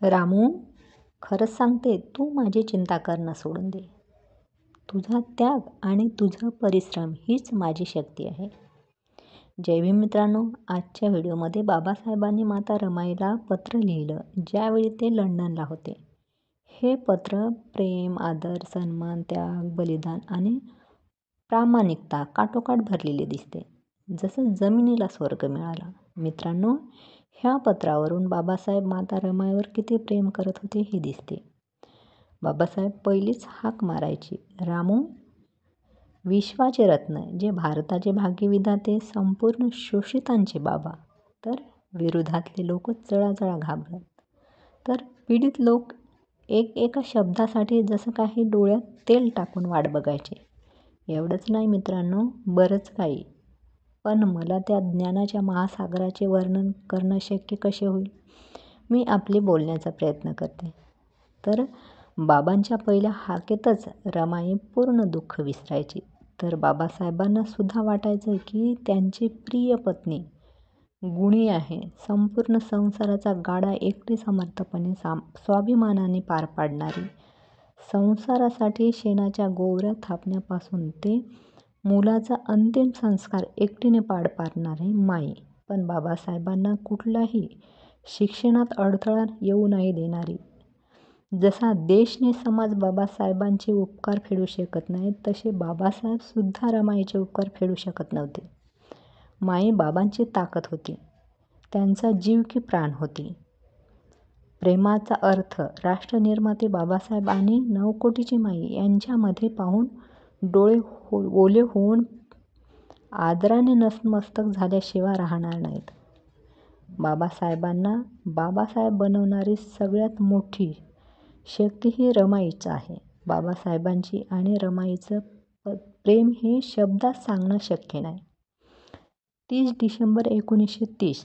रामू, खरंच सांगते, तू माझी चिंता करणं सोडून दे. तुझा त्याग आणि तुझा परिश्रम हीच माझी शक्ती आहे. जय भीम मित्रांनो, आजच्या व्हिडिओमध्ये बाबासाहेबांनी माता रमाईला पत्र लिहिलं ज्यावेळी ते लंडनला होते. हे पत्र प्रेम, आदर, सन्मान, त्याग, बलिदान आणि प्रामाणिकता काठोकाठ भरलेले दिसते, जसं जमिनीला स्वर्ग मिळाला. मित्रांनो, ह्या पत्रावरून बाबासाहेब माता रमाईवर किती प्रेम करत होते हे दिसते. बाबासाहेब पहिलीच हाक मारायची, रामू, विश्वाचे रत्न, जे भारताचे भाग्यविधाते, संपूर्ण शोषितांचे बाबा. तर विरोधातले लोक जळाजळा घाबरत. तर पीडित लोक एका शब्दासाठी जसं काही डोळ्यात तेल टाकून वाट बघायचे. एवढंच नाही मित्रांनो, बरंच काही. पण मला त्या ज्ञानाच्या महासागराचे वर्णन करणं शक्य कसे होईल? मी आपले बोलण्याचा प्रयत्न करते. तर बाबांच्या पहिल्या हाकेतच रमाई पूर्ण दुःख विसरायची. तर बाबासाहेबांना सुद्धा वाटायचं की त्यांची प्रिय पत्नी गुणी आहे, संपूर्ण संसाराचा गाडा एकटी समर्थपणे स्वाभिमानाने पार पाडणारी, संसारासाठी शेणाच्या गोवऱ्या थापण्यापासून ते मुलाचा अंतिम संस्कार एकटीने पार पाडणारी माई. पण बाबासाहेबांना कुठलाही शिक्षणात अडथळा येऊ नाही देणारी. जसा देशने समाज बाबासाहेबांचे उपकार फेडू शकत नाहीत, तसे बाबासाहेब सुद्धा रमाईचे उपकार फेडू शकत नव्हते. माई बाबांची ताकद होती, त्यांचा जीव की प्राण होती. प्रेमाचा अर्थ राष्ट्रनिर्माते बाबासाहेब आणि 9 कोटीची माई यांच्यामध्ये पाहून डोळे ओले होऊन आदराने नतमस्तक झाल्याशिवाय राहणार नाहीत. बाबासाहेबांना बाबासाहेब बनवणारी सगळ्यात मोठी शक्ती ही रमाईच आहे. बाबासाहेबांची आणि रमाईचं प्रेम हे शब्दात सांगणं शक्य नाही. 30 डिसेंबर 1930.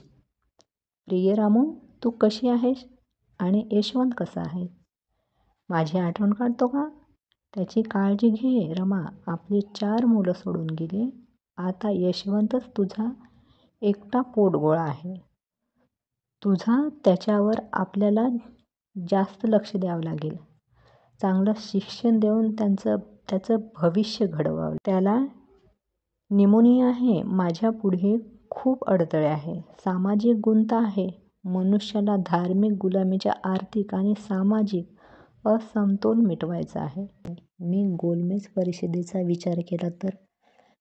प्रिय रामू, तू कशी आहेस आणि यशवंत कसा आहे? माझी आठवण काढतो का? त्याची काळजी घे रमा. आपली 4 मुलं सोडून गेले. आता यशवंतच तुझा एकटा पोटगोळा आहे. तुझा त्याच्यावर आपल्याला जास्त लक्ष द्यावं लागेल. चांगलं शिक्षण देऊन त्याचं भविष्य घडवावं. त्याला निमोनिया आहे. माझ्या पुढे खूप अडथळे आहे. सामाजिक गुंता आहे. मनुष्याला धार्मिक गुलामीच्या आर्थिक आणि सामाजिक असमतोल मिटवायचा आहे. मी गोलमेज परिषदेचा विचार केला तर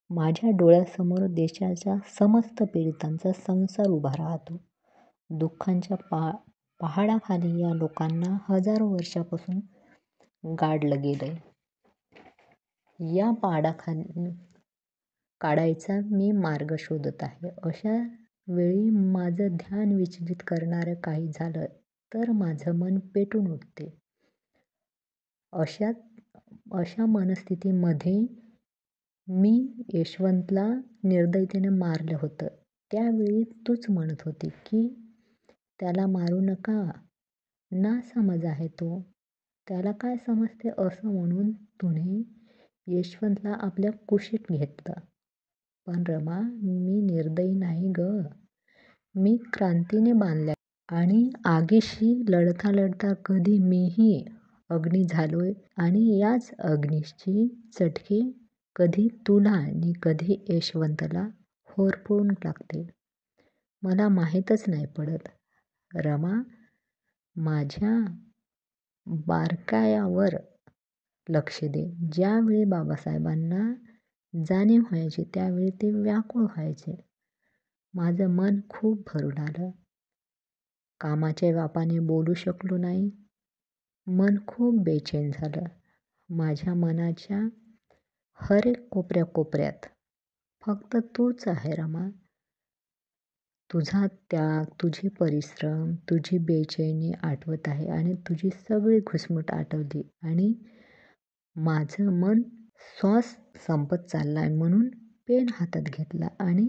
माझ्या डोळ्यासमोर देशाच्या समस्त पीडितांचा संसार उभा राहतो. दुःखांच्या पहाडाखाली या लोकांना हजारो वर्षापासून गाडलं गेलंय. या पहाडाखाली काढायचा मी मार्ग शोधत आहे. अशा वेळी माझं ध्यान विचलित करणारं काही झालं तर माझं मन पेटून उठते. अशा मनस्थितीमध्ये मी यशवंतला निर्दयतेने मारलं होतं. त्यावेळी तूच म्हणत होती की त्याला मारू नका, नासमज आहे तो, त्याला काय समजते, असं म्हणून तुने यशवंतला आपल्या कुशीत घेतलं. पण रमा, मी निर्दयी नाही ग. मी क्रांतीने बांधल्या आणि आगीशी लढता लढता कधी मीही अग्नी झालोय आणि याच अग्नीची चटके कधी तुला आणि कधी यशवंतला होरपळून टाकते. मला माहीतच नाही पडत. रमा, माझ्या बारकायावर लक्ष दे. ज्यावेळी बाबासाहेबांना जाणीव व्हायची त्यावेळी ते व्याकुळ व्हायचे. माझं मन खूप भरून आलं. कामाच्या व्यापाने बोलू शकलो नाही. मन खूप बेचैन झालं. माझ्या मनाच्या हर एक कोपऱ्यात फक्त तूच आहे रमा. तुझा त्याग, तुझे परिश्रम, तुझी बेचैनी आठवत आहे आणि तुझी सगळी घुसमट आठवली आणि माझं मन श्वास संपत चाललाय म्हणून पेन हातात घेतला आणि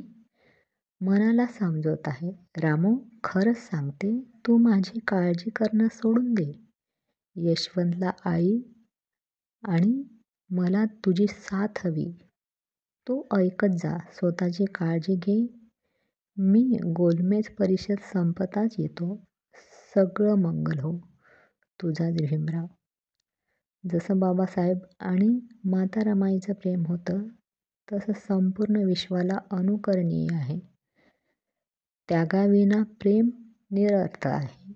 मनाला समजवत आहे. रामू, खरंच सांगते, तू माझी काळजी करणं सोडून दे. यशवंतला आई आणि मला तुझी साथ हवी. तू ऐकत जा. स्वतःची काळजी घे. मी गोलमेज परिषद संपताच येतो. सगळं मंगल हो. तुझाच भीमराव. जसं बाबासाहेब आणि माता रमाईचं प्रेम होतं तसं संपूर्ण विश्वाला अनुकरणीय आहे. त्यागाविना प्रेम निरर्थ आहे.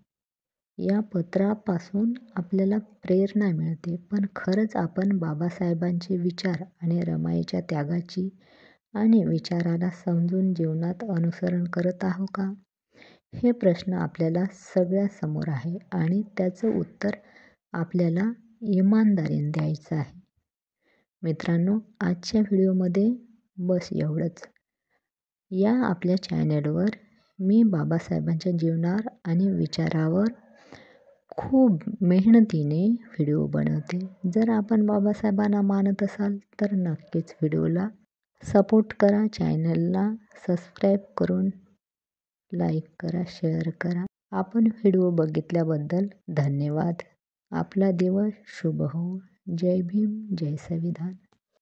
या पत्रापासून आपल्याला प्रेरणा मिळते. पण खरंच आपण बाबासाहेबांचे विचार आणि रमाईच्या त्यागाची आणि विचाराला समजून जीवनात अनुसरण करत आहो का? हे प्रश्न आपल्याला सगळ्यासमोर आहे आणि त्याचं उत्तर आपल्याला इमानदारीने द्यायचं आहे. मित्रांनो, आजच्या व्हिडिओमध्ये बस एवढंच. या आपल्या चॅनलवर मी बाबासाहेबांच्या जीवनावर आणि विचारावर खूप मेहनतीने व्हिडिओ बनवते. जर आपण बाबासाहेबांना मानत असाल तर नक्कीच व्हिडिओला सपोर्ट करा. चॅनलला सबस्क्राईब करून लाईक करा, शेअर करा. आपण व्हिडिओ बघितल्याबद्दल धन्यवाद. आपला दिवस शुभ हो. जय भीम, जय संविधान.